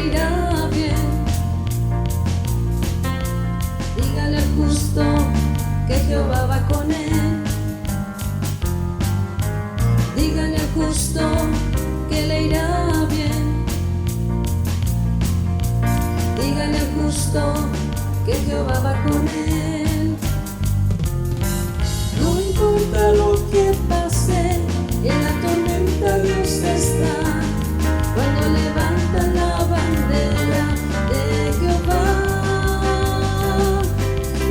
le irá bien. Dígale al justo que Jehová va con él. Dígale al justo que le irá bien. Dígale al justo que Jehová va con él. No importa lo que pase, en la tormenta Dios está. Cuando levanta la bandera de Jehová.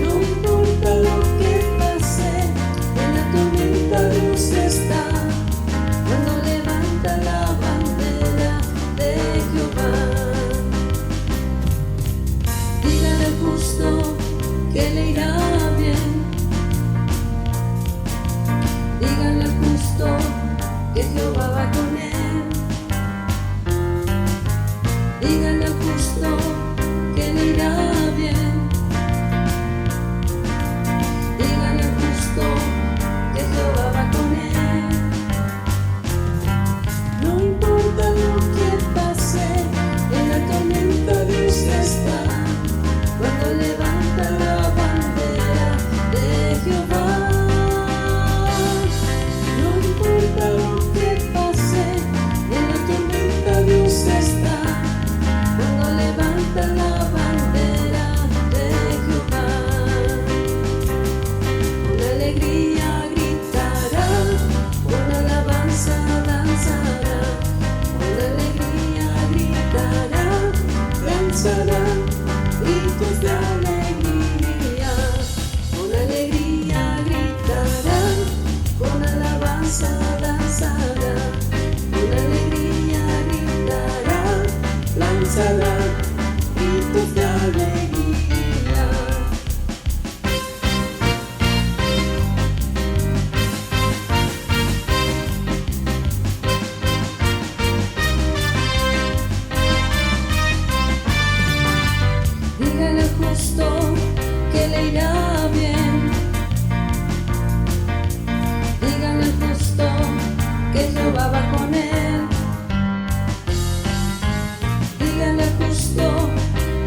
No importa lo que pase, en la tormenta Dios está. Cuando levanta la bandera de Jehová. Dígale al justo que le irá bien. Dígale al justo que Jehová va con él. Dígale al justo que le irá bien. Dígale al justo que Jehová va con él. No importa lo que pase, en la tormenta Dios está. Cuando levanta la bandera de Jehová. No importa lo que pase, en la tormenta Dios está. Cuando levanta la bandera de Jehová. Con alegría gritará, con alabanza danzará. Con alegría gritará, danzará, gritos de alegría. Con alegría gritará, con alabanza danzará. Con alegría gritará, lanzará gritos de alegría. Dígale al justo que le irá bien. Dígale al justo que Jehová va con él. Dígale al justo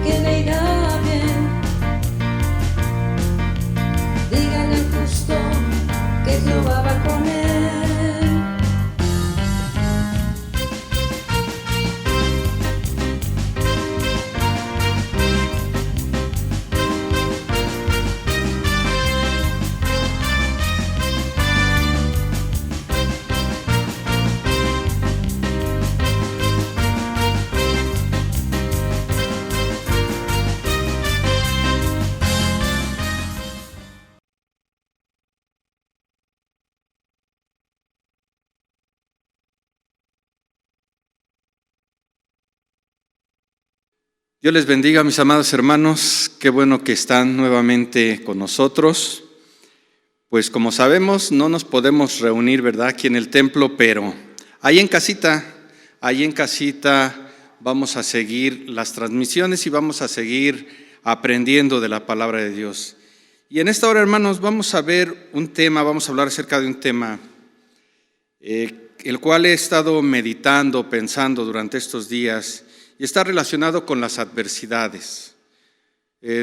que le irá bien. Dígale al justo que Jehová va con él. Dios les bendiga, mis amados hermanos. Qué bueno que están nuevamente con nosotros. Pues como sabemos, no nos podemos reunir, ¿verdad?, aquí en el templo, pero ahí en casita vamos a seguir las transmisiones y vamos a seguir aprendiendo de la palabra de Dios. Y en esta hora, hermanos, vamos a ver un tema, vamos a hablar acerca de un tema el cual he estado meditando, pensando durante estos días. Y está relacionado con las adversidades.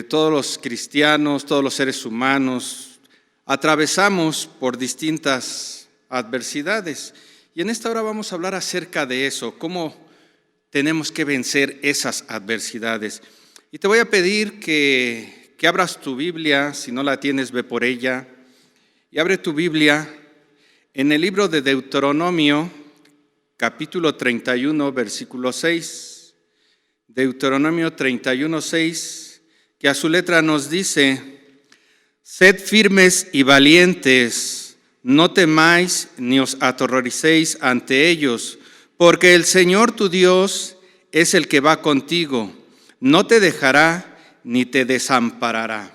Todos los cristianos, todos los seres humanos, atravesamos por distintas adversidades. Y en esta hora vamos a hablar acerca de eso, cómo tenemos que vencer esas adversidades. Y te voy a pedir que abras tu Biblia, si no la tienes, ve por ella. Y abre tu Biblia en el libro de Deuteronomio, capítulo 31, versículo 6. Deuteronomio 31:6, que a su letra nos dice: sed firmes y valientes, no temáis ni os aterroricéis ante ellos, porque el Señor tu Dios es el que va contigo, no te dejará ni te desamparará.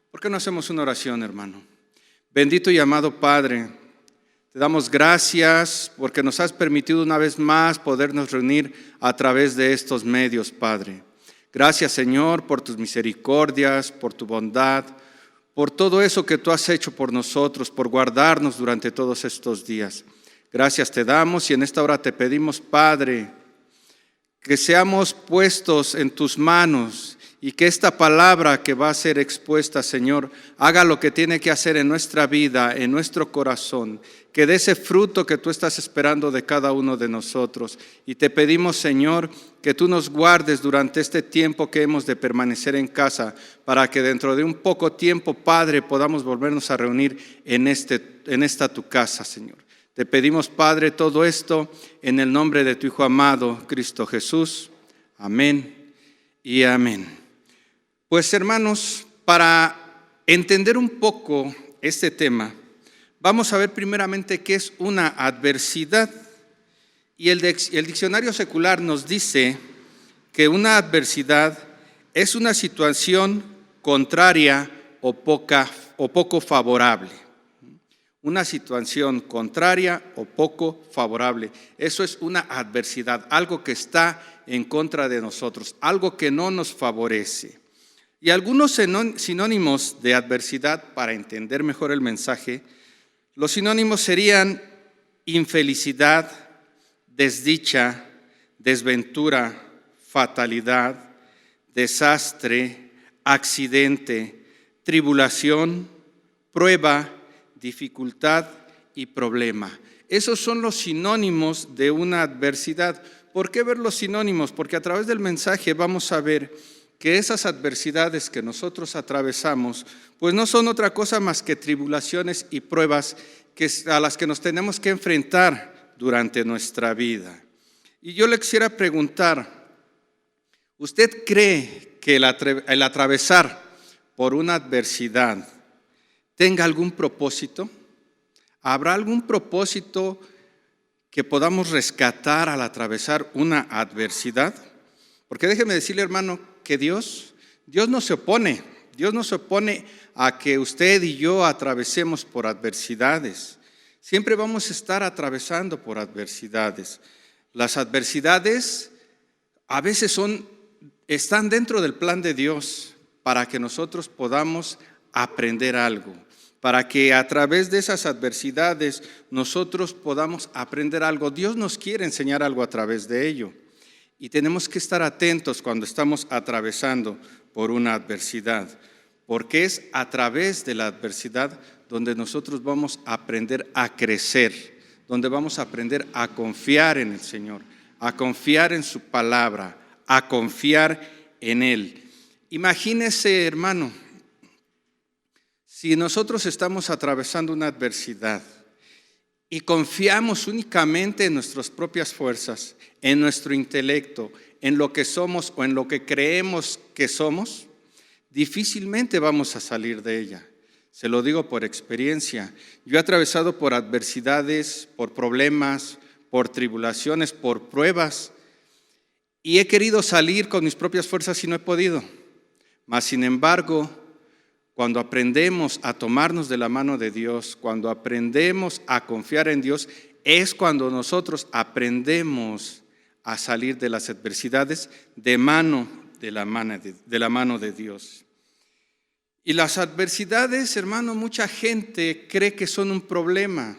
¿Por qué no hacemos una oración, hermano? Bendito y amado Padre, te damos gracias porque nos has permitido una vez más podernos reunir a través de estos medios, Padre. Gracias, Señor, por tus misericordias, por tu bondad, por todo eso que tú has hecho por nosotros, por guardarnos durante todos estos días. Gracias te damos y en esta hora te pedimos, Padre, que seamos puestos en tus manos y que esta palabra que va a ser expuesta, Señor, haga lo que tiene que hacer en nuestra vida, en nuestro corazón, que dé ese fruto que tú estás esperando de cada uno de nosotros. Y te pedimos, Señor, que tú nos guardes durante este tiempo que hemos de permanecer en casa, para que dentro de un poco tiempo, Padre, podamos volvernos a reunir en esta tu casa, Señor. Te pedimos, Padre, todo esto en el nombre de tu Hijo amado, Cristo Jesús. Amén y amén. Pues, hermanos, para entender un poco este tema, vamos a ver primeramente qué es una adversidad. Y el diccionario secular nos dice que una adversidad es una situación contraria o poco favorable. Una situación contraria o poco favorable. Eso es una adversidad, algo que está en contra de nosotros, algo que no nos favorece. Y algunos sinónimos de adversidad, para entender mejor el mensaje, los sinónimos serían infelicidad, desdicha, desventura, fatalidad, desastre, accidente, tribulación, prueba, dificultad y problema. Esos son los sinónimos de una adversidad. ¿Por qué ver los sinónimos? Porque a través del mensaje vamos a ver que esas adversidades que nosotros atravesamos, pues no son otra cosa más que tribulaciones y pruebas a las que nos tenemos que enfrentar durante nuestra vida. Y yo le quisiera preguntar, ¿usted cree que el atravesar por una adversidad tenga algún propósito? ¿Habrá algún propósito que podamos rescatar al atravesar una adversidad? Porque déjeme decirle, hermano, que Dios no se opone. Dios no se opone a que usted y yo atravesemos por adversidades. Siempre vamos a estar atravesando por adversidades. Las adversidades a veces están dentro del plan de Dios para que nosotros podamos aprender algo, para que a través de esas adversidades nosotros podamos aprender algo. Dios nos quiere enseñar algo a través de ello. Y tenemos que estar atentos cuando estamos atravesando por una adversidad, porque es a través de la adversidad donde nosotros vamos a aprender a crecer, donde vamos a aprender a confiar en el Señor, a confiar en su palabra, a confiar en Él. Imagínese, hermano, si nosotros estamos atravesando una adversidad y confiamos únicamente en nuestras propias fuerzas, en nuestro intelecto, en lo que somos o en lo que creemos que somos, difícilmente vamos a salir de ella. Se lo digo por experiencia. Yo he atravesado por adversidades, por problemas, por tribulaciones, por pruebas, y he querido salir con mis propias fuerzas y no he podido. Mas, sin embargo, cuando aprendemos a tomarnos de la mano de Dios, cuando aprendemos a confiar en Dios, es cuando nosotros aprendemos a salir de las adversidades de la mano de Dios. Y las adversidades, hermano, mucha gente cree que son un problema.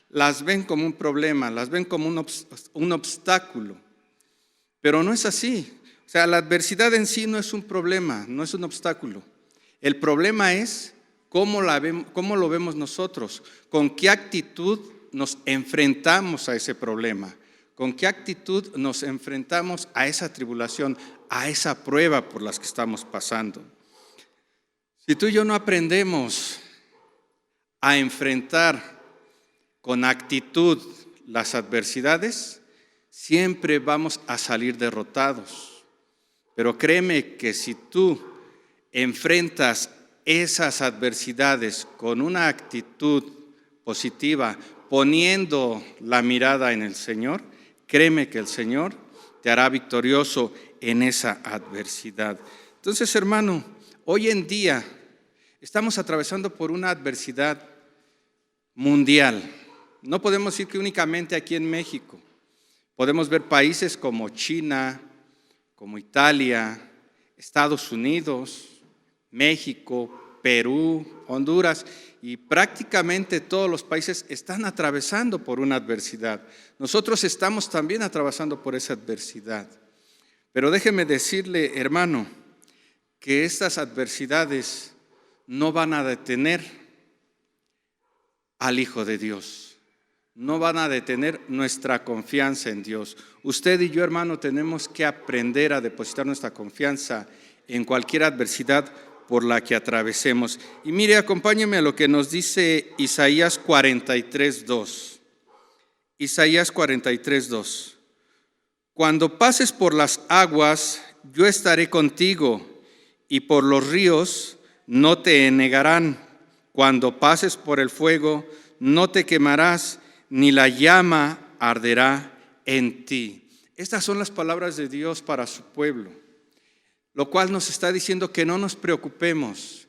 Las ven como un problema, las ven como un obstáculo. Pero no es así. O sea, la adversidad en sí no es un problema, no es un obstáculo. El problema es cómo lo vemos nosotros, con qué actitud nos enfrentamos a ese problema, con qué actitud nos enfrentamos a esa tribulación, a esa prueba por las que estamos pasando. Si tú y yo no aprendemos a enfrentar con actitud las adversidades, siempre vamos a salir derrotados. Pero créeme que si tú enfrentas esas adversidades con una actitud positiva, poniendo la mirada en el Señor, créeme que el Señor te hará victorioso en esa adversidad. Entonces, hermano, hoy en día estamos atravesando por una adversidad mundial. No podemos decir que únicamente aquí en México. Podemos ver países como China, como Italia, Estados Unidos, México, Perú, Honduras, y prácticamente todos los países están atravesando por una adversidad. Nosotros estamos también atravesando por esa adversidad. Pero déjeme decirle, hermano, que estas adversidades no van a detener al Hijo de Dios, no van a detener nuestra confianza en Dios. Usted y yo, hermano, tenemos que aprender a depositar nuestra confianza en cualquier adversidad por la que atravesemos. Y mire, acompáñeme a lo que nos dice Isaías 43:2. Isaías 43:2. Cuando pases por las aguas, yo estaré contigo, y por los ríos no te negarán. Cuando pases por el fuego, no te quemarás, ni la llama arderá en ti. Estas son las palabras de Dios para su pueblo, lo cual nos está diciendo que no nos preocupemos,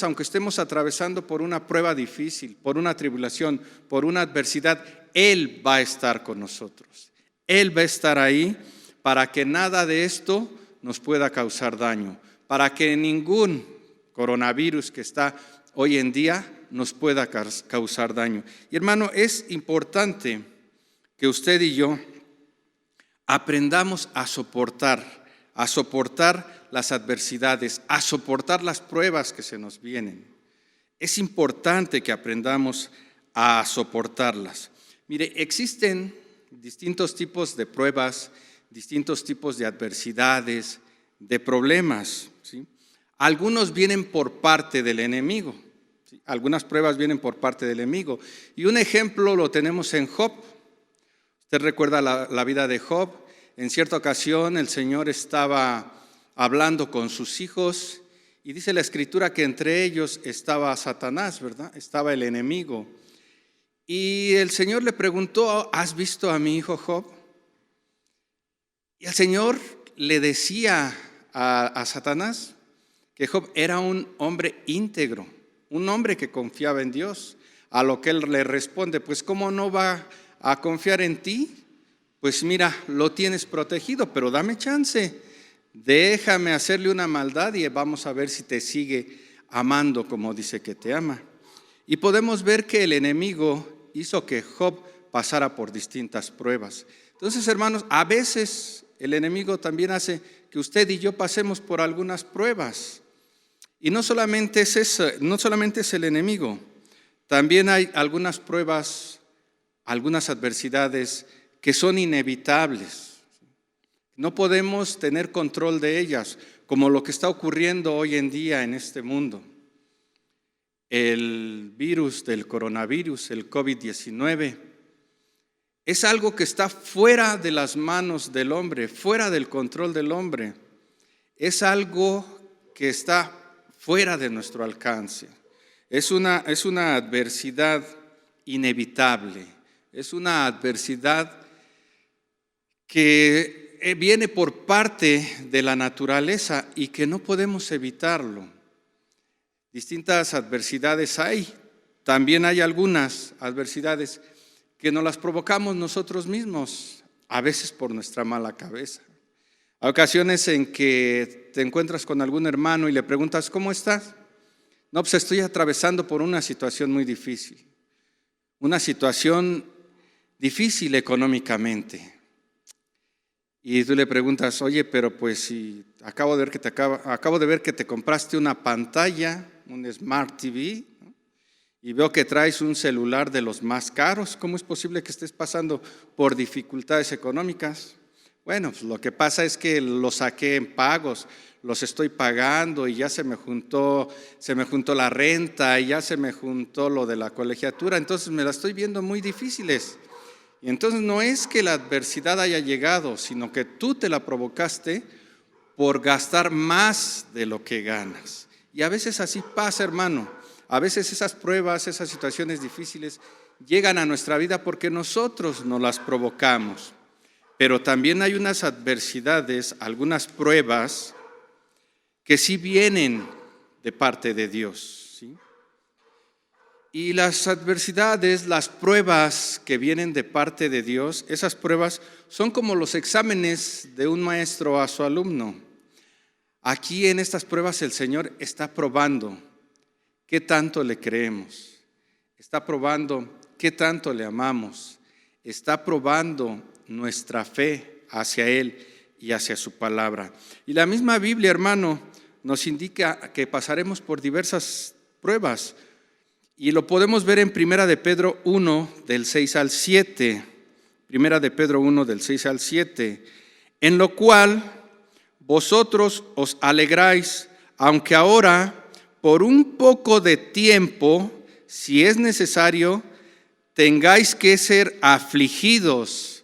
aunque estemos atravesando por una prueba difícil, por una tribulación, por una adversidad. Él va a estar con nosotros. Él va a estar ahí para que nada de esto nos pueda causar daño, para que ningún coronavirus que está hoy en día nos pueda causar daño. Y hermano, es importante que usted y yo aprendamos a soportar las adversidades, a soportar las pruebas que se nos vienen. Es importante que aprendamos a soportarlas. Mire, existen distintos tipos de pruebas, distintos tipos de adversidades, de problemas, ¿sí? Algunos vienen por parte del enemigo, ¿sí? Algunas pruebas vienen por parte del enemigo. Y un ejemplo lo tenemos en Job. Usted recuerda la vida de Job. En cierta ocasión el Señor estaba hablando con sus hijos y dice la Escritura que entre ellos estaba Satanás, ¿verdad? Estaba el enemigo. Y el Señor le preguntó, ¿has visto a mi hijo Job? Y el Señor le decía a Satanás que Job era un hombre íntegro, un hombre que confiaba en Dios. A lo que él le responde, pues ¿cómo no va a confiar en ti? Pues mira, lo tienes protegido, pero dame chance. Déjame hacerle una maldad y vamos a ver si te sigue amando como dice que te ama. Y podemos ver que el enemigo hizo que Job pasara por distintas pruebas. Entonces, hermanos, a veces el enemigo también hace que usted y yo pasemos por algunas pruebas. Y no solamente es eso, no solamente es el enemigo, también hay algunas pruebas, algunas adversidades que son inevitables. No podemos tener control de ellas, como lo que está ocurriendo hoy en día en este mundo. El virus del coronavirus, el COVID-19, es algo que está fuera de las manos del hombre, fuera del control del hombre. Es algo que está fuera de nuestro alcance. Es una adversidad inevitable, es una adversidad que viene por parte de la naturaleza y que no podemos evitarlo. Distintas adversidades hay. También hay algunas adversidades que nos las provocamos nosotros mismos, a veces por nuestra mala cabeza. Hay ocasiones en que te encuentras con algún hermano y le preguntas, ¿cómo estás? No, pues estoy atravesando por una situación muy difícil. Una situación difícil económicamente. Y tú le preguntas, oye, pero pues si acabo de ver que te compraste una pantalla, un Smart TV, ¿no? Y veo que traes un celular de los más caros. ¿Cómo es posible que estés pasando por dificultades económicas? Bueno, pues lo que pasa es que los saqué en pagos, los estoy pagando y ya se me juntó la renta y ya se me juntó lo de la colegiatura, entonces me la estoy viendo muy difíciles. Y entonces no es que la adversidad haya llegado, sino que tú te la provocaste por gastar más de lo que ganas. Y a veces así pasa, hermano. A veces esas pruebas, esas situaciones difíciles llegan a nuestra vida porque nosotros nos las provocamos. Pero también hay unas adversidades, algunas pruebas que sí vienen de parte de Dios, ¿sí? Y las adversidades, las pruebas que vienen de parte de Dios, esas pruebas son como los exámenes de un maestro a su alumno. Aquí en estas pruebas el Señor está probando qué tanto le creemos, está probando qué tanto le amamos, está probando nuestra fe hacia Él y hacia su palabra. Y la misma Biblia, hermano, nos indica que pasaremos por diversas pruebas. Y lo podemos ver en Primera de Pedro 1, del 6 al 7. Primera de Pedro 1, del 6 al 7. En lo cual vosotros os alegráis, aunque ahora, por un poco de tiempo, si es necesario, tengáis que ser afligidos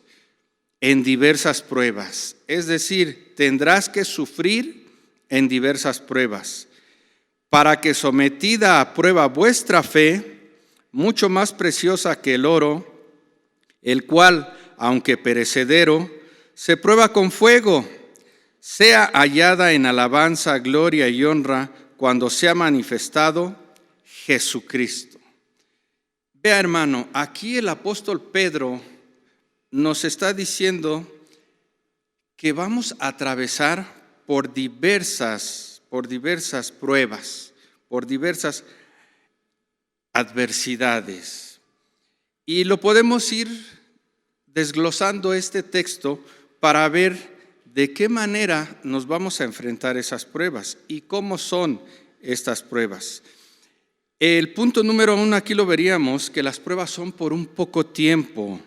en diversas pruebas. Es decir, tendrás que sufrir en diversas pruebas, para que sometida a prueba vuestra fe, mucho más preciosa que el oro, el cual, aunque perecedero, se prueba con fuego, sea hallada en alabanza, gloria y honra cuando sea manifestado Jesucristo. Vea, hermano, aquí el apóstol Pedro nos está diciendo que vamos a atravesar por diversas pruebas, por diversas adversidades. Y lo podemos ir desglosando este texto para ver de qué manera nos vamos a enfrentar esas pruebas y cómo son estas pruebas. El punto número 1 aquí lo veríamos, que las pruebas son por un poco tiempo,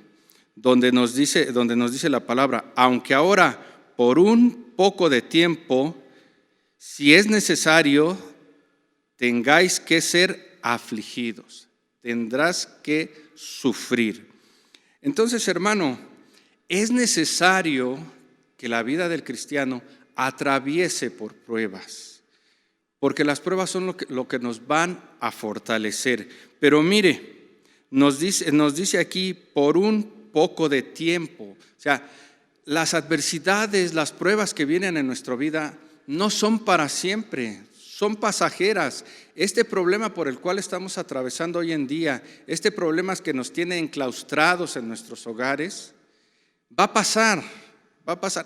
donde nos dice la palabra, aunque ahora por un poco de tiempo, si es necesario, tengáis que ser afligidos, tendrás que sufrir. Entonces, hermano, es necesario que la vida del cristiano atraviese por pruebas, porque las pruebas son lo que nos van a fortalecer. Pero mire, nos dice aquí por un poco de tiempo. O sea, las adversidades, las pruebas que vienen en nuestra vida no son para siempre, son pasajeras. Este problema por el cual estamos atravesando hoy en día, este problema que nos tiene enclaustrados en nuestros hogares, va a pasar.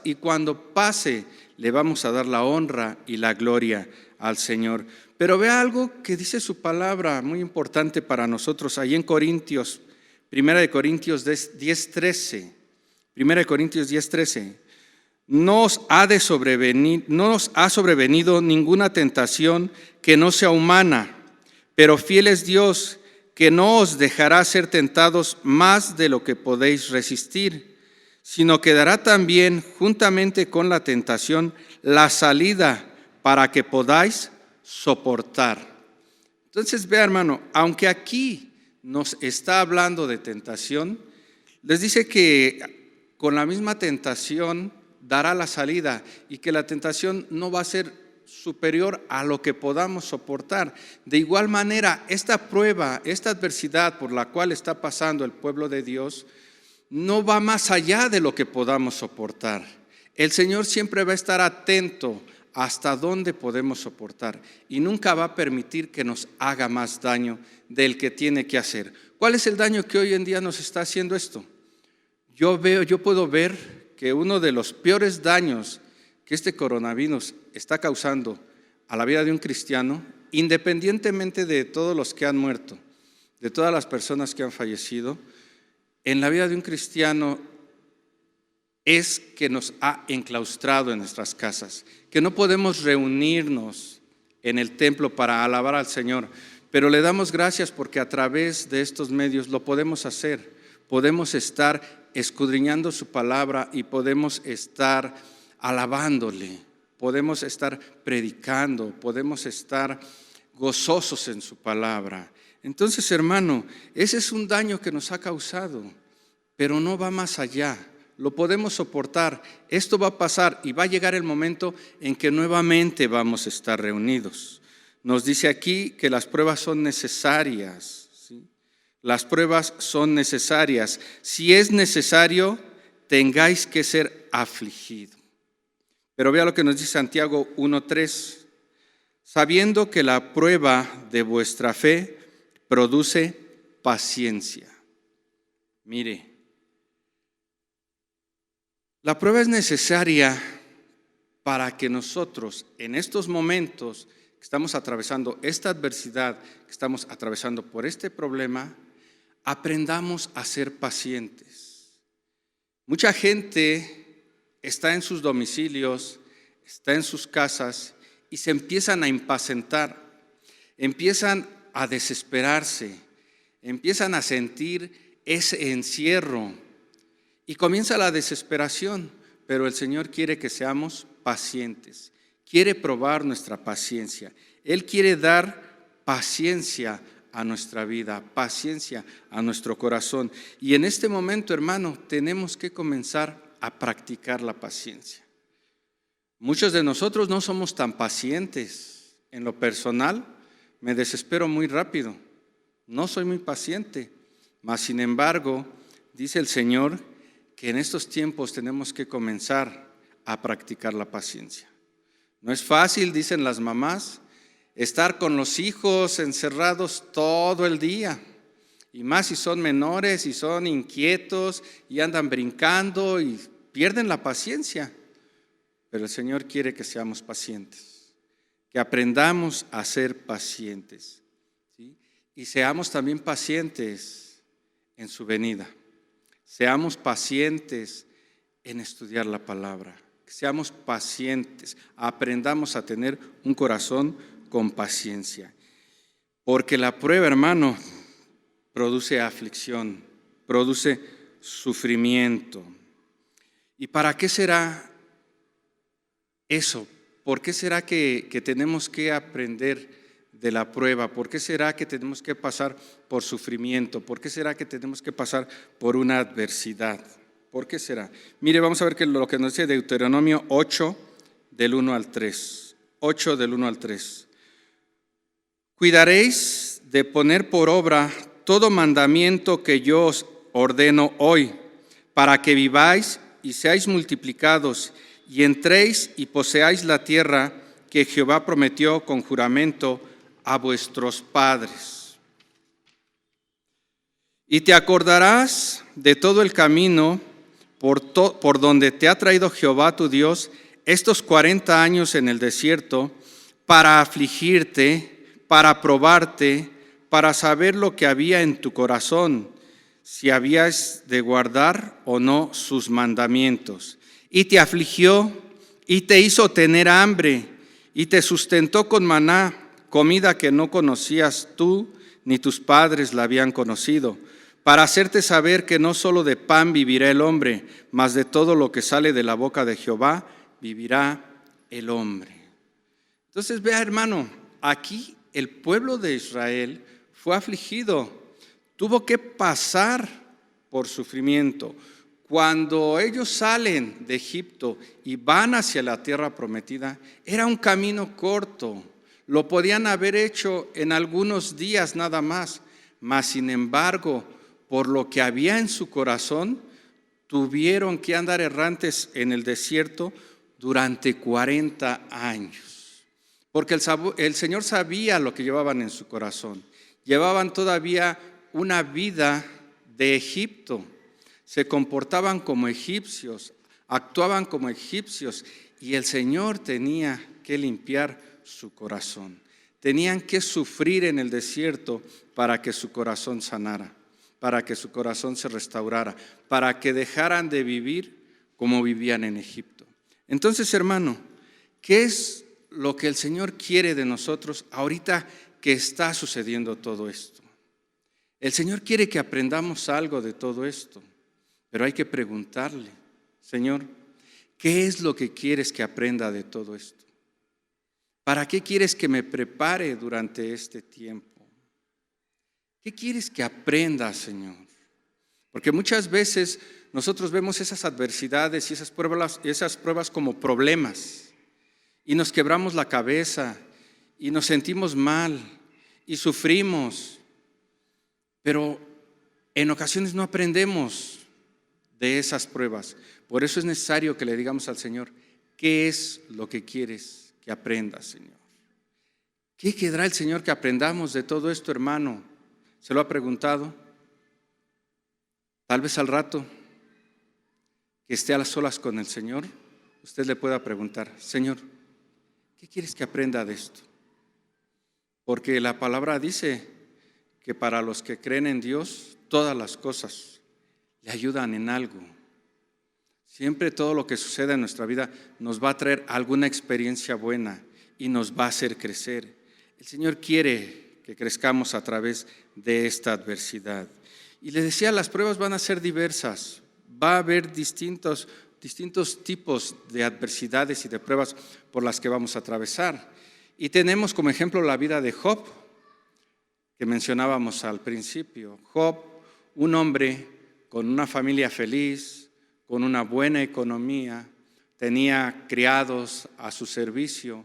Y cuando pase, le vamos a dar la honra y la gloria al Señor. Pero vea algo que dice su palabra, muy importante para nosotros, ahí en Corintios, 1 Corintios 10:13. 1 Corintios 10:13. No os ha sobrevenido ninguna tentación que no sea humana, pero fiel es Dios, que no os dejará ser tentados más de lo que podéis resistir, sino que dará también, juntamente con la tentación, la salida para que podáis soportar. Entonces, vea, hermano, aunque aquí nos está hablando de tentación, les dice que con la misma tentación dará la salida y que la tentación no va a ser superior a lo que podamos soportar. De igual manera, esta prueba, esta adversidad por la cual está pasando el pueblo de Dios, no va más allá de lo que podamos soportar. El Señor siempre va a estar atento hasta dónde podemos soportar y nunca va a permitir que nos haga más daño del que tiene que hacer. ¿Cuál es el daño que hoy en día nos está haciendo esto? Yo puedo ver que uno de los peores daños que este coronavirus está causando a la vida de un cristiano, independientemente de todos los que han muerto, de todas las personas que han fallecido, en la vida de un cristiano es que nos ha enclaustrado en nuestras casas, que no podemos reunirnos en el templo para alabar al Señor, pero le damos gracias porque a través de estos medios lo podemos hacer, podemos estar escudriñando su palabra y podemos estar alabándole, podemos estar predicando, podemos estar gozosos en su palabra. Entonces, hermano, ese es un daño que nos ha causado, pero no va más allá. Lo podemos soportar. Esto va a pasar y va a llegar el momento en que nuevamente vamos a estar reunidos. Nos dice aquí que las pruebas son necesarias, ¿sí? Las pruebas son necesarias. Si es necesario, tengáis que ser afligidos. Pero vea lo que nos dice Santiago 1:3. Sabiendo que la prueba de vuestra fe produce paciencia. Mire, la prueba es necesaria para que nosotros en estos momentos que estamos atravesando esta adversidad, que estamos atravesando por este problema, aprendamos a ser pacientes. Mucha gente está en sus domicilios, está en sus casas y se empiezan a impacientar, empiezan a desesperarse, empiezan a sentir ese encierro y comienza la desesperación, pero el Señor quiere que seamos pacientes, quiere probar nuestra paciencia. Él quiere dar paciencia a nuestra vida, paciencia a nuestro corazón. Y en este momento, hermano, tenemos que comenzar a practicar la paciencia. Muchos de nosotros no somos tan pacientes. En lo personal, me desespero muy rápido. No soy muy paciente. Mas, sin embargo, dice el Señor que en estos tiempos tenemos que comenzar a practicar la paciencia. No es fácil, dicen las mamás, estar con los hijos encerrados todo el día, y más si son menores y son inquietos y andan brincando y pierden la paciencia. Pero el Señor quiere que seamos pacientes, que aprendamos a ser pacientes, ¿sí? Y seamos también pacientes en su venida. Seamos pacientes en estudiar la palabra. Seamos pacientes, aprendamos a tener un corazón con paciencia. Porque la prueba, hermano, produce aflicción, produce sufrimiento. ¿Y para qué será eso? ¿Por qué será que tenemos que aprender de la prueba? ¿Por qué será que tenemos que pasar por sufrimiento? ¿Por qué será que tenemos que pasar por una adversidad? ¿Por qué será? Mire, vamos a ver lo que nos dice Deuteronomio 8, del 1 al 3. 8 del 1 al 3. Cuidaréis de poner por obra todo mandamiento que yo os ordeno hoy, para que viváis y seáis multiplicados, y entréis y poseáis la tierra que Jehová prometió con juramento a vuestros padres. Y te acordarás de todo el camino por donde te ha traído Jehová tu Dios estos 40 años en el desierto, para afligirte, para probarte, para saber lo que había en tu corazón, si habías de guardar o no sus mandamientos. Y te afligió y te hizo tener hambre y te sustentó con maná, comida que no conocías tú ni tus padres la habían conocido, para hacerte saber que no solo de pan vivirá el hombre, mas de todo lo que sale de la boca de Jehová vivirá el hombre. Entonces, vea, hermano, aquí el pueblo de Israel fue afligido, tuvo que pasar por sufrimiento. Cuando ellos salen de Egipto y van hacia la tierra prometida, era un camino corto, lo podían haber hecho en algunos días nada más, mas sin embargo, por lo que había en su corazón, tuvieron que andar errantes en el desierto durante 40 años. Porque el Señor sabía lo que llevaban en su corazón. Llevaban todavía una vida de Egipto. Se comportaban como egipcios, actuaban como egipcios, y el Señor tenía que limpiar su corazón. Tenían que sufrir en el desierto para que su corazón sanara, para que su corazón se restaurara, para que dejaran de vivir como vivían en Egipto. Entonces, hermano, ¿qué es lo que el Señor quiere de nosotros ahorita que está sucediendo todo esto? El Señor quiere que aprendamos algo de todo esto, pero hay que preguntarle, Señor, ¿qué es lo que quieres que aprenda de todo esto? ¿Para qué quieres que me prepare durante este tiempo? ¿Qué quieres que aprenda, Señor? Porque muchas veces nosotros vemos esas adversidades y esas pruebas como problemas, y nos quebramos la cabeza y nos sentimos mal y sufrimos, pero en ocasiones no aprendemos de esas pruebas. Por eso es necesario que le digamos al Señor, ¿qué es lo que quieres que aprenda, Señor? ¿Qué querrá el Señor que aprendamos de todo esto, hermano? ¿Se lo ha preguntado? Tal vez al rato que esté a las solas con el Señor, usted le pueda preguntar, Señor, ¿qué quieres que aprenda de esto? Porque la palabra dice que para los que creen en Dios, todas las cosas le ayudan en algo. Siempre todo lo que suceda en nuestra vida nos va a traer alguna experiencia buena y nos va a hacer crecer. El Señor quiere que crezcamos a través de esta adversidad. Y le decía, las pruebas van a ser diversas. Va a haber distintos tipos de adversidades y de pruebas por las que vamos a atravesar. Y tenemos como ejemplo la vida de Job, que mencionábamos al principio. Job, un hombre con una familia feliz, con una buena economía, tenía criados a su servicio,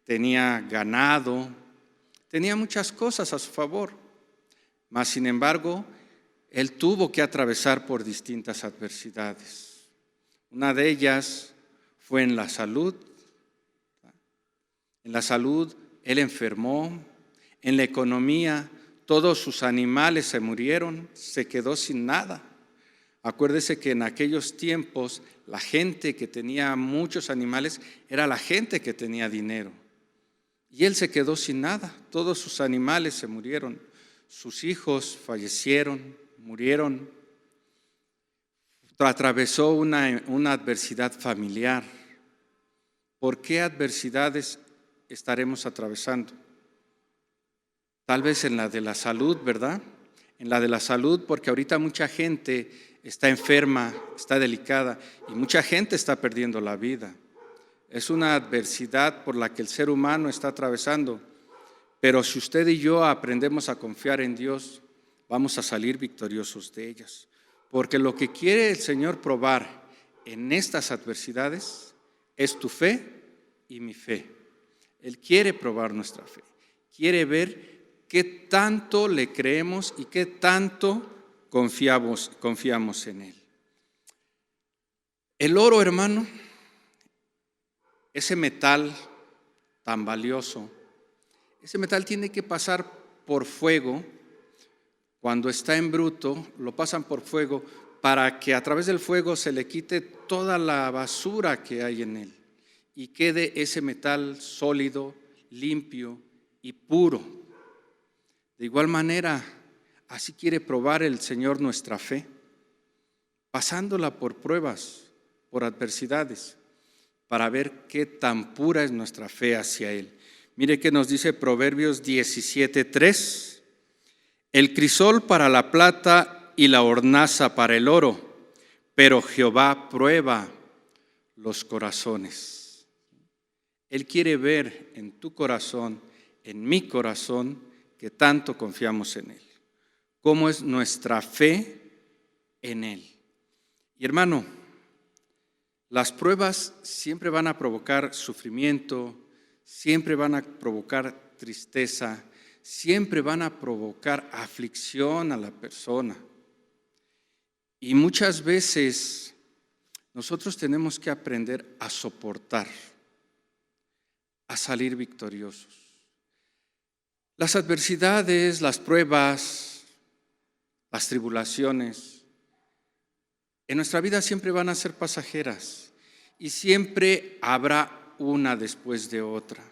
tenía ganado, tenía muchas cosas a su favor. Mas, sin embargo, él tuvo que atravesar por distintas adversidades. Una de ellas fue en la salud. En la salud, él enfermó. En la economía, todos sus animales se murieron, se quedó sin nada. Acuérdese que en aquellos tiempos la gente que tenía muchos animales era la gente que tenía dinero. Y él se quedó sin nada, todos sus animales se murieron, sus hijos fallecieron, murieron. Atravesó una adversidad familiar. ¿Por qué adversidades estaremos atravesando? Tal vez en la de la salud, ¿verdad? En la de la salud, porque ahorita mucha gente está enferma, está delicada y mucha gente está perdiendo la vida. Es una adversidad por la que el ser humano está atravesando, pero si usted y yo aprendemos a confiar en Dios, vamos a salir victoriosos de ellas. Porque lo que quiere el Señor probar en estas adversidades es tu fe y mi fe. Él quiere probar nuestra fe, quiere ver qué tanto le creemos y qué tanto confiamos en Él. El oro, hermano, ese metal tan valioso, ese metal tiene que pasar por fuego. Cuando está en bruto, lo pasan por fuego para que a través del fuego se le quite toda la basura que hay en él y quede ese metal sólido, limpio y puro. De igual manera, así quiere probar el Señor nuestra fe, pasándola por pruebas, por adversidades, para ver qué tan pura es nuestra fe hacia Él. Mire que nos dice Proverbios 17:3. El crisol para la plata y la hornaza para el oro, pero Jehová prueba los corazones. Él quiere ver en tu corazón, en mi corazón, que tanto confiamos en Él. Cómo es nuestra fe en Él. Y hermano, las pruebas siempre van a provocar sufrimiento, siempre van a provocar tristeza, siempre van a provocar aflicción a la persona. Y muchas veces nosotros tenemos que aprender a soportar, a salir victoriosos. Las adversidades, las pruebas, las tribulaciones, en nuestra vida siempre van a ser pasajeras y siempre habrá una después de otra.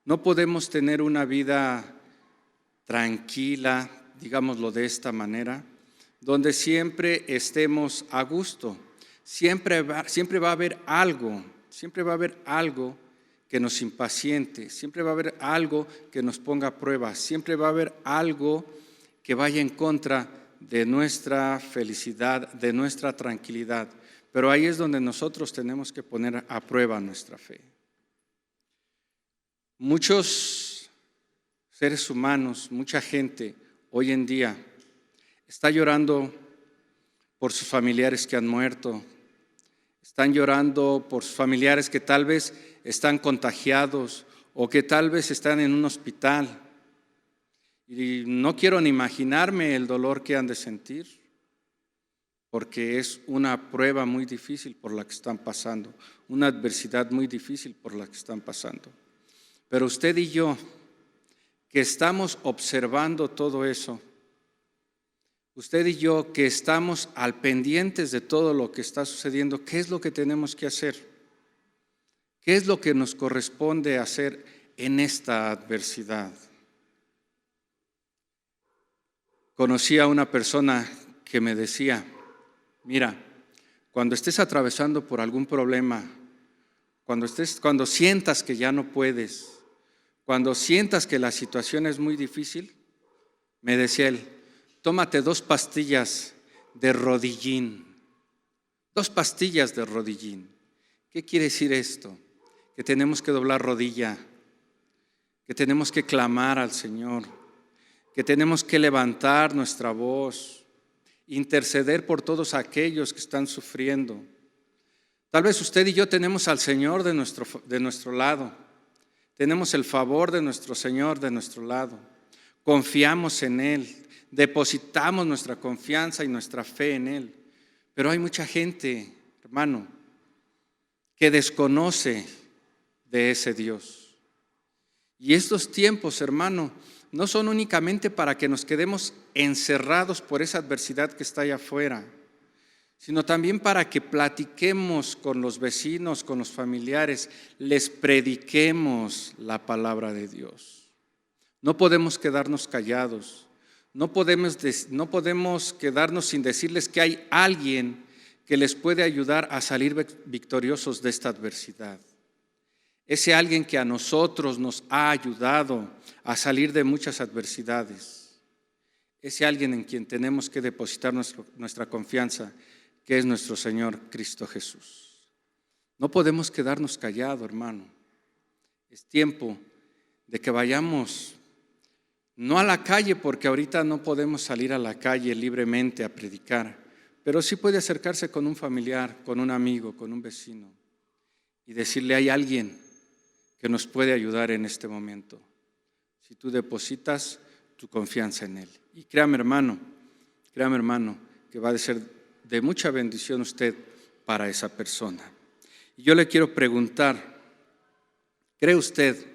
No podemos tener una vida tranquila, digámoslo de esta manera, donde siempre estemos a gusto. Siempre va a haber algo que nos impaciente, siempre va a haber algo que nos ponga a prueba, siempre va a haber algo que vaya en contra de nuestra felicidad, de nuestra tranquilidad. Pero ahí es donde nosotros tenemos que poner a prueba nuestra fe. Muchos seres humanos, mucha gente hoy en día está llorando por sus familiares que han muerto, están llorando por sus familiares que tal vez están contagiados o que tal vez están en un hospital. Y no quiero ni imaginarme el dolor que han de sentir, porque es una prueba muy difícil por la que están pasando, una adversidad muy difícil por la que están pasando. Pero usted y yo, que estamos observando todo eso, usted y yo que estamos al pendientes de todo lo que está sucediendo, ¿qué es lo que tenemos que hacer? ¿Qué es lo que nos corresponde hacer en esta adversidad? Conocí a una persona que me decía, mira, cuando estés atravesando por algún problema, cuando sientas que ya no puedes, cuando sientas que la situación es muy difícil, me decía él, tómate 2 pastillas de rodillín. 2 pastillas de rodillín. ¿Qué quiere decir esto? Que tenemos que doblar rodilla, que tenemos que clamar al Señor, que tenemos que levantar nuestra voz, interceder por todos aquellos que están sufriendo. Tal vez usted y yo tenemos al Señor de nuestro lado, tenemos el favor de nuestro Señor de nuestro lado, confiamos en Él, depositamos nuestra confianza y nuestra fe en Él. Pero hay mucha gente, hermano, que desconoce de ese Dios. Y estos tiempos, hermano, no son únicamente para que nos quedemos encerrados por esa adversidad que está allá afuera, sino también para que platiquemos con los vecinos, con los familiares, les prediquemos la palabra de Dios. No podemos quedarnos callados, no podemos quedarnos sin decirles que hay alguien que les puede ayudar a salir victoriosos de esta adversidad. Ese alguien que a nosotros nos ha ayudado a salir de muchas adversidades. Ese alguien en quien tenemos que depositar nuestra confianza, que es nuestro Señor Cristo Jesús. No podemos quedarnos callados, hermano. Es tiempo de que vayamos, no a la calle, porque ahorita no podemos salir a la calle libremente a predicar, pero sí puede acercarse con un familiar, con un amigo, con un vecino y decirle, hay alguien que nos puede ayudar en este momento, si tú depositas tu confianza en Él. Y créame hermano, que va a ser de mucha bendición usted para esa persona. Y yo le quiero preguntar, ¿cree usted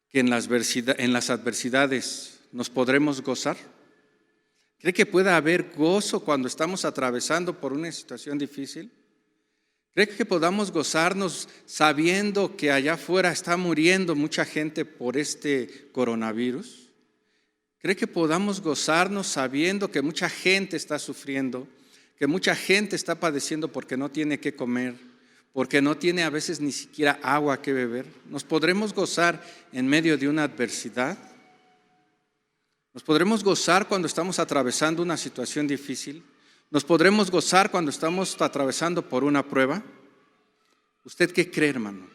que en las adversidades nos podremos gozar? ¿Cree que pueda haber gozo cuando estamos atravesando por una situación difícil? ¿Cree que podamos gozarnos sabiendo que allá afuera está muriendo mucha gente por este coronavirus? ¿Cree que podamos gozarnos sabiendo que mucha gente está sufriendo, que mucha gente está padeciendo porque no tiene qué comer, porque no tiene a veces ni siquiera agua que beber? ¿Nos podremos gozar en medio de una adversidad? ¿Nos podremos gozar cuando estamos atravesando una situación difícil? ¿Nos podremos gozar cuando estamos atravesando por una prueba? ¿Usted qué cree, hermano?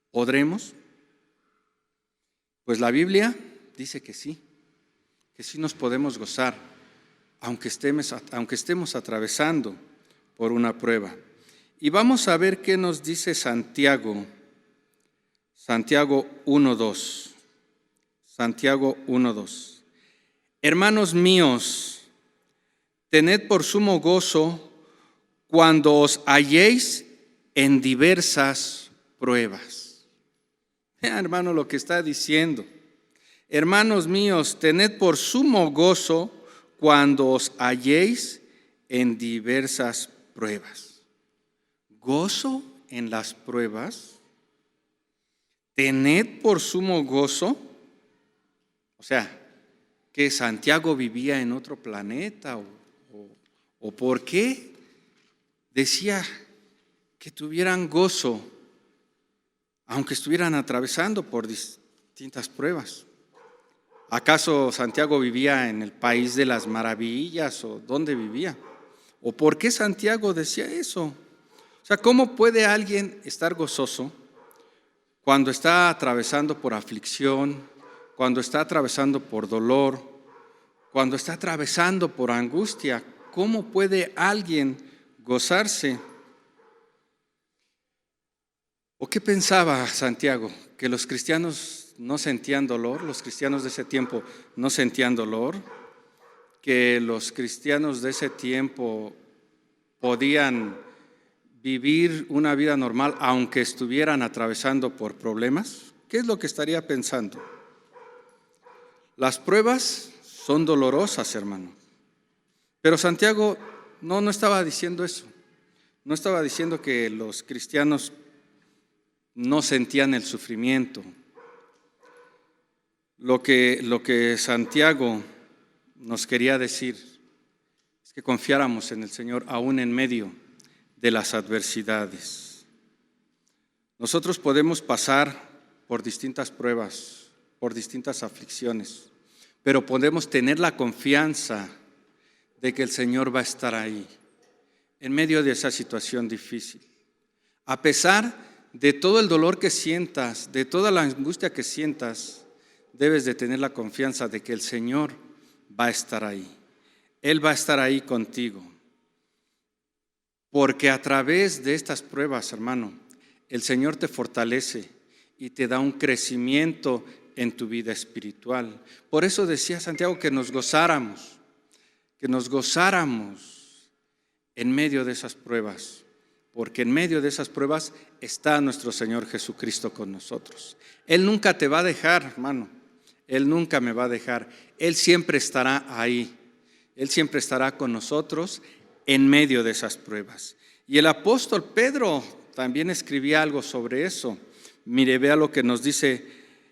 ¿Podremos? Pues la Biblia dice que sí nos podemos gozar, aunque estemos atravesando por una prueba. Y vamos a ver qué nos dice Santiago 1:2. Santiago 1:2. Hermanos míos, tened por sumo gozo cuando os halléis en diversas pruebas. Hermano, lo que está diciendo. Hermanos míos, tened por sumo gozo cuando os halléis en diversas pruebas. ¿Gozo en las pruebas? ¿Tened por sumo gozo? O sea, ¿que Santiago vivía en otro planeta o por qué decía que tuvieran gozo aunque estuvieran atravesando por distintas pruebas? ¿Acaso Santiago vivía en el país de las maravillas o dónde vivía? ¿O por qué Santiago decía eso? O sea, ¿cómo puede alguien estar gozoso cuando está atravesando por aflicción, cuando está atravesando por dolor, cuando está atravesando por angustia? ¿Cómo puede alguien gozarse? ¿O qué pensaba Santiago? ¿Que los cristianos no sentían dolor? ¿Los cristianos de ese tiempo no sentían dolor? ¿Que los cristianos de ese tiempo podían vivir una vida normal aunque estuvieran atravesando por problemas? ¿Qué es lo que estaría pensando? Las pruebas son dolorosas, hermano. Pero Santiago no estaba diciendo eso. No estaba diciendo que los cristianos no sentían el sufrimiento. Lo que Santiago nos quería decir es que confiáramos en el Señor aún en medio de las adversidades. Nosotros podemos pasar por distintas pruebas, por distintas aflicciones, pero podemos tener la confianza de que el Señor va a estar ahí, en medio de esa situación difícil. A pesar de todo el dolor que sientas, de toda la angustia que sientas, debes de tener la confianza de que el Señor va a estar ahí. Él va a estar ahí contigo. Porque a través de estas pruebas, hermano, el Señor te fortalece y te da un crecimiento en tu vida espiritual. Por eso decía Santiago que nos gozáramos en medio de esas pruebas, porque en medio de esas pruebas está nuestro Señor Jesucristo con nosotros. Él nunca te va a dejar, hermano, Él nunca me va a dejar, Él siempre estará ahí, Él siempre estará con nosotros en medio de esas pruebas. Y el apóstol Pedro también escribía algo sobre eso. Mire, vea lo que nos dice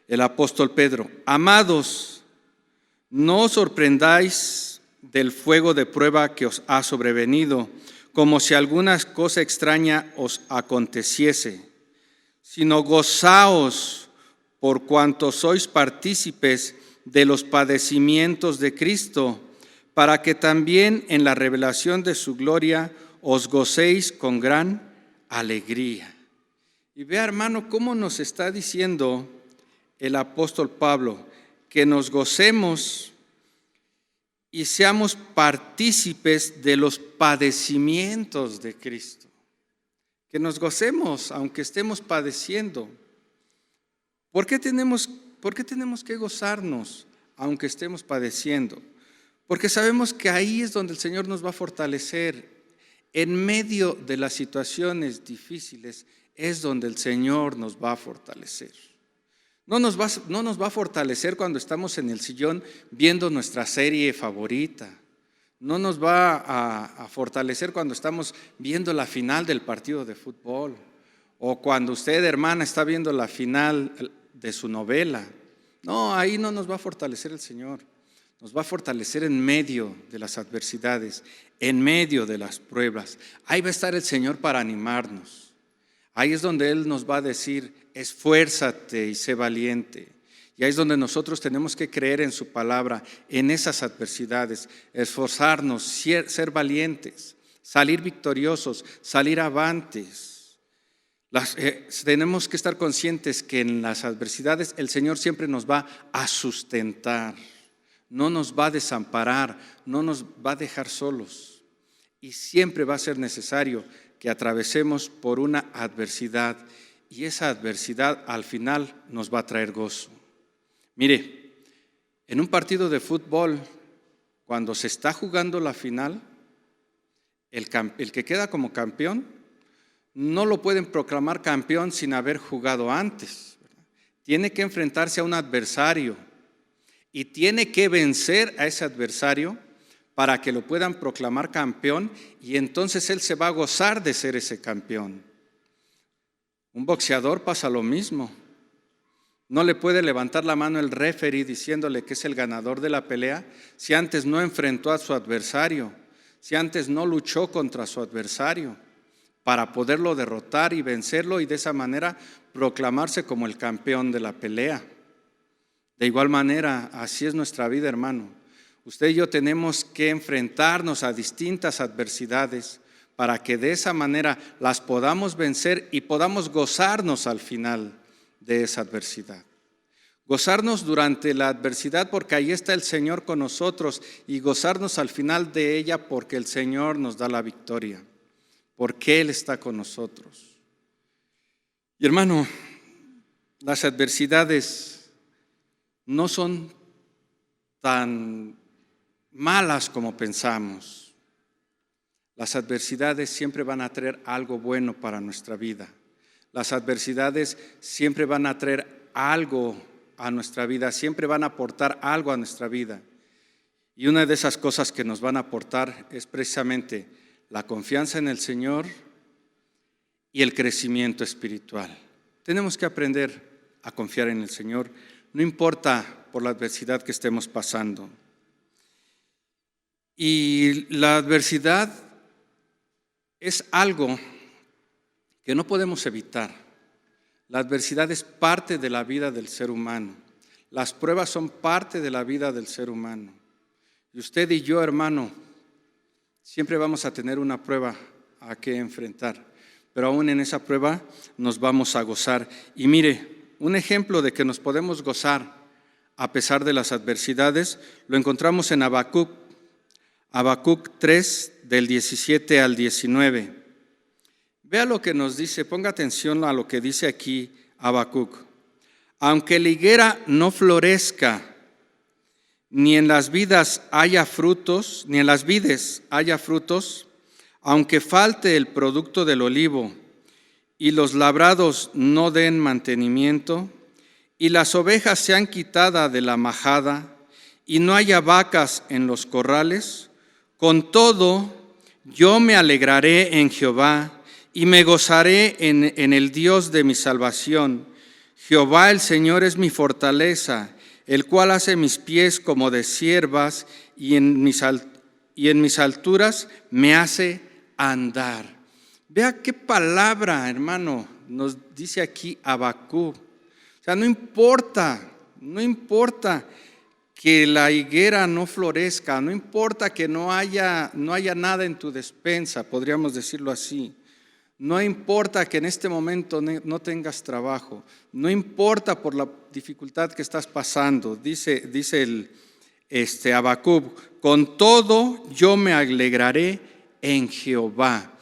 el apóstol Pedro. Amados, no os sorprendáis del fuego de prueba que os ha sobrevenido, como si alguna cosa extraña os aconteciese, sino gozaos por cuanto sois partícipes de los padecimientos de Cristo, para que también en la revelación de su gloria os gocéis con gran alegría. Y vea, hermano, cómo nos está diciendo el apóstol Pablo, que nos gocemos y seamos partícipes de los padecimientos de Cristo. Que nos gocemos aunque estemos padeciendo. ¿Por qué tenemos que gozarnos aunque estemos padeciendo? Porque sabemos que ahí es donde el Señor nos va a fortalecer. En medio de las situaciones difíciles es donde el Señor nos va a fortalecer. No nos va a fortalecer cuando estamos en el sillón viendo nuestra serie favorita. No nos va a fortalecer cuando estamos viendo la final del partido de fútbol. O cuando usted, hermana, está viendo la final de su novela. No, ahí no nos va a fortalecer el Señor. Nos va a fortalecer en medio de las adversidades, en medio de las pruebas. Ahí va a estar el Señor para animarnos. Ahí es donde Él nos va a decir, esfuérzate y sé valiente. Y ahí es donde nosotros tenemos que creer en su palabra, en esas adversidades, esforzarnos, ser valientes, salir victoriosos, salir avantes. Tenemos que estar conscientes que en las adversidades el Señor siempre nos va a sustentar. No nos va a desamparar, no nos va a dejar solos. Y siempre va a ser necesario que atravesemos por una adversidad. Y esa adversidad al final nos va a traer gozo. Mire, en un partido de fútbol, cuando se está jugando la final, el que queda como campeón, no lo pueden proclamar campeón sin haber jugado antes, ¿verdad? Tiene que enfrentarse a un adversario. Y tiene que vencer a ese adversario para que lo puedan proclamar campeón y entonces él se va a gozar de ser ese campeón. Un boxeador pasa lo mismo. No le puede levantar la mano el referee diciéndole que es el ganador de la pelea si antes no enfrentó a su adversario, si antes no luchó contra su adversario para poderlo derrotar y vencerlo y de esa manera proclamarse como el campeón de la pelea. De igual manera, así es nuestra vida, hermano. Usted y yo tenemos que enfrentarnos a distintas adversidades para que de esa manera las podamos vencer y podamos gozarnos al final de esa adversidad. Gozarnos durante la adversidad porque ahí está el Señor con nosotros y gozarnos al final de ella porque el Señor nos da la victoria, porque Él está con nosotros. Y hermano, las adversidades no son tan malas como pensamos. Las adversidades siempre van a traer algo bueno para nuestra vida. Las adversidades siempre van a traer algo a nuestra vida, siempre van a aportar algo a nuestra vida. Y una de esas cosas que nos van a aportar es precisamente la confianza en el Señor y el crecimiento espiritual. Tenemos que aprender a confiar en el Señor. No importa por la adversidad que estemos pasando. Y la adversidad es algo que no podemos evitar. La adversidad es parte de la vida del ser humano. Las pruebas son parte de la vida del ser humano. Y usted y yo, hermano, siempre vamos a tener una prueba a que enfrentar. Pero aún en esa prueba nos vamos a gozar. Y mire, un ejemplo de que nos podemos gozar a pesar de las adversidades lo encontramos en Habacuc 3, del 17 al 19. Vea lo que nos dice, ponga atención a lo que dice aquí Habacuc. Aunque la higuera no florezca, ni en las vides haya frutos, aunque falte el producto del olivo, y los labrados no den mantenimiento, y las ovejas sean quitadas de la majada, y no haya vacas en los corrales, con todo yo me alegraré en Jehová, y me gozaré en el Dios de mi salvación. Jehová el Señor es mi fortaleza, el cual hace mis pies como de ciervas, y en mis alturas me hace andar. Vea qué palabra, hermano, nos dice aquí Habacuc. O sea, no importa que la higuera no florezca, no importa que no haya nada en tu despensa, podríamos decirlo así. No importa que en este momento no tengas trabajo, no importa por la dificultad que estás pasando, dice el Habacuc, con todo yo me alegraré en Jehová.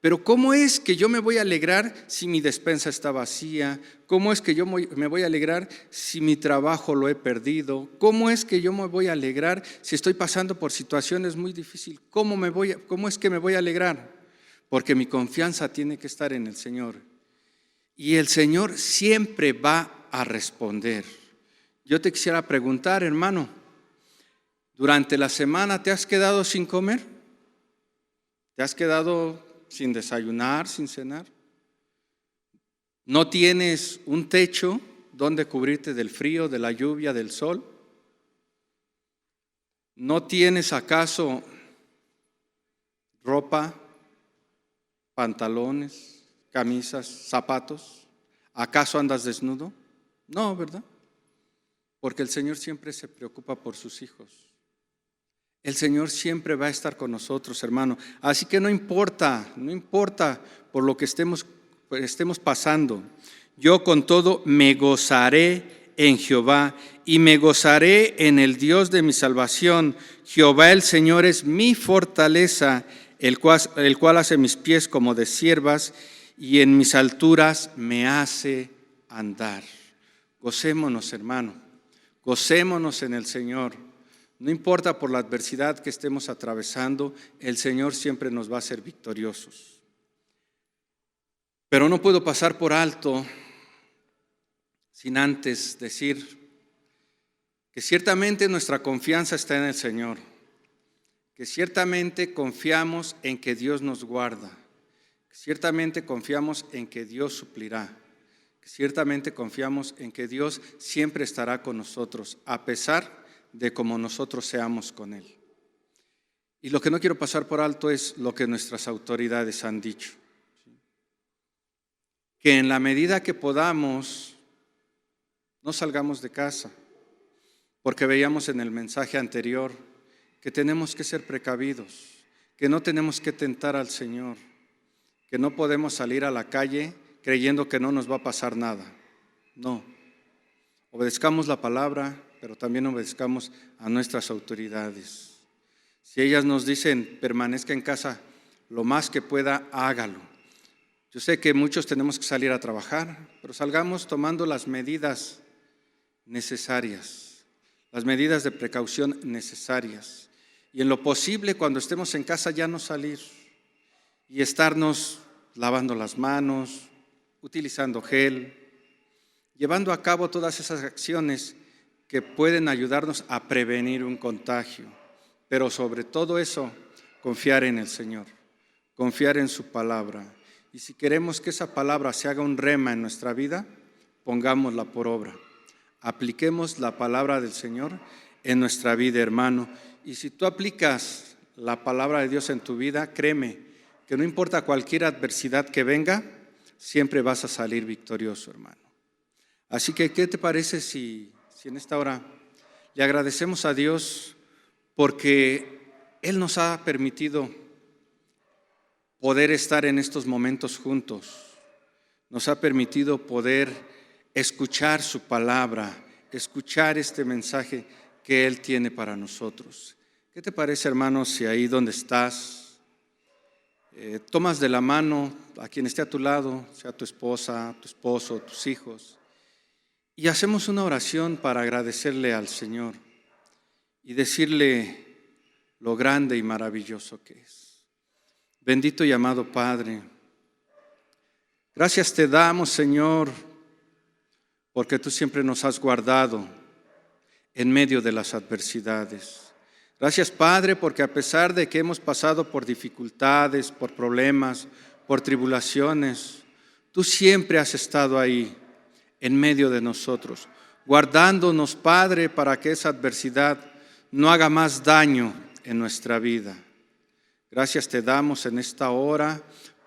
Pero ¿cómo es que yo me voy a alegrar si mi despensa está vacía? ¿Cómo es que yo me voy a alegrar si mi trabajo lo he perdido? ¿Cómo es que yo me voy a alegrar si estoy pasando por situaciones muy difíciles? ¿Cómo es que me voy a alegrar? Porque mi confianza tiene que estar en el Señor. Y el Señor siempre va a responder. Yo te quisiera preguntar, hermano, ¿durante la semana te has quedado sin comer? ¿Te has quedado sin desayunar, sin cenar? ¿No tienes un techo donde cubrirte del frío, de la lluvia, del sol? ¿No tienes acaso ropa, pantalones, camisas, zapatos? ¿Acaso andas desnudo? No, ¿verdad? Porque el Señor siempre se preocupa por sus hijos. El Señor siempre va a estar con nosotros, hermano. Así que no importa por lo que estemos pasando. Yo con todo me gozaré en Jehová y me gozaré en el Dios de mi salvación. Jehová el Señor es mi fortaleza, el cual hace mis pies como de ciervas y en mis alturas me hace andar. Gocémonos, hermano, gocémonos en el Señor. No importa por la adversidad que estemos atravesando, el Señor siempre nos va a hacer victoriosos. Pero no puedo pasar por alto sin antes decir que ciertamente nuestra confianza está en el Señor, que ciertamente confiamos en que Dios nos guarda, que ciertamente confiamos en que Dios suplirá, que ciertamente confiamos en que Dios siempre estará con nosotros, a pesar de cómo nosotros seamos con Él. Y lo que no quiero pasar por alto es lo que nuestras autoridades han dicho. Que en la medida que podamos, no salgamos de casa, porque veíamos en el mensaje anterior que tenemos que ser precavidos, que no tenemos que tentar al Señor, que no podemos salir a la calle creyendo que no nos va a pasar nada. No, obedezcamos la palabra, pero también obedezcamos a nuestras autoridades. Si ellas nos dicen, permanezca en casa lo más que pueda, hágalo. Yo sé que muchos tenemos que salir a trabajar, pero salgamos tomando las medidas necesarias, las medidas de precaución necesarias. Y en lo posible, cuando estemos en casa, ya no salir y estarnos lavando las manos, utilizando gel, llevando a cabo todas esas acciones que pueden ayudarnos a prevenir un contagio. Pero sobre todo eso, confiar en el Señor, confiar en su palabra. Y si queremos que esa palabra se haga un rema en nuestra vida, pongámosla por obra. Apliquemos la palabra del Señor en nuestra vida, hermano. Y si tú aplicas la palabra de Dios en tu vida, créeme que no importa cualquier adversidad que venga, siempre vas a salir victorioso, hermano. Así que, ¿qué te parece si en esta hora le agradecemos a Dios porque Él nos ha permitido poder estar en estos momentos juntos? Nos ha permitido poder escuchar su palabra, escuchar este mensaje que Él tiene para nosotros. ¿Qué te parece, hermano, si ahí donde estás, tomas de la mano a quien esté a tu lado, sea tu esposa, tu esposo, tus hijos, y hacemos una oración para agradecerle al Señor y decirle lo grande y maravilloso que es? Bendito y amado Padre, gracias te damos, Señor, porque tú siempre nos has guardado en medio de las adversidades. Gracias, Padre, porque a pesar de que hemos pasado por dificultades, por problemas, por tribulaciones, tú siempre has estado ahí en medio de nosotros, guardándonos, Padre, para que esa adversidad no haga más daño en nuestra vida. Gracias te damos en esta hora,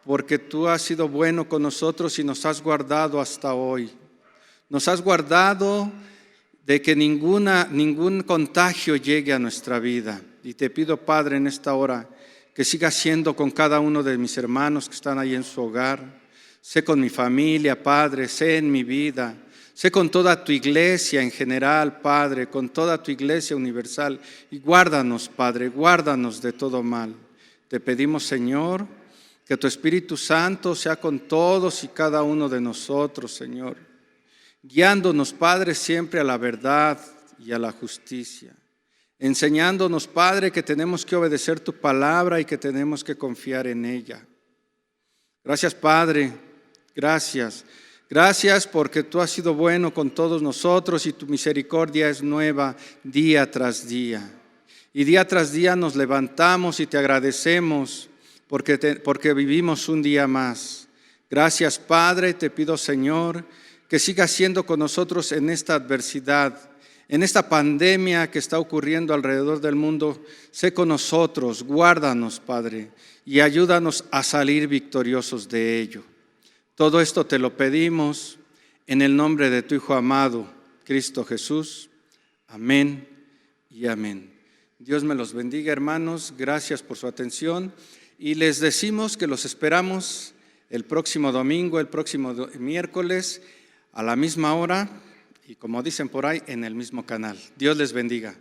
porque tú has sido bueno con nosotros y nos has guardado hasta hoy. Nos has guardado de que ningún contagio llegue a nuestra vida. Y te pido, Padre, en esta hora, que sigas siendo con cada uno de mis hermanos que están ahí en su hogar. Sé con mi familia, Padre, sé en mi vida. Sé con toda tu iglesia en general, Padre, con toda tu iglesia universal. Y guárdanos, Padre, guárdanos de todo mal. Te pedimos, Señor, que tu Espíritu Santo sea con todos y cada uno de nosotros, Señor, guiándonos, Padre, siempre a la verdad y a la justicia, enseñándonos, Padre, que tenemos que obedecer tu palabra y que tenemos que confiar en ella. Gracias, Padre, gracias. Gracias porque tú has sido bueno con todos nosotros y tu misericordia es nueva día tras día. Y día tras día nos levantamos y te agradecemos porque vivimos un día más. Gracias, Padre, te pido, Señor, que sigas siendo con nosotros en esta adversidad, en esta pandemia que está ocurriendo alrededor del mundo. Sé con nosotros, guárdanos, Padre, y ayúdanos a salir victoriosos de ello. Todo esto te lo pedimos en el nombre de tu Hijo amado, Cristo Jesús. Amén y amén. Dios me los bendiga, hermanos. Gracias por su atención. Y les decimos que los esperamos el próximo domingo, el próximo miércoles, a la misma hora y, como dicen por ahí, en el mismo canal. Dios les bendiga.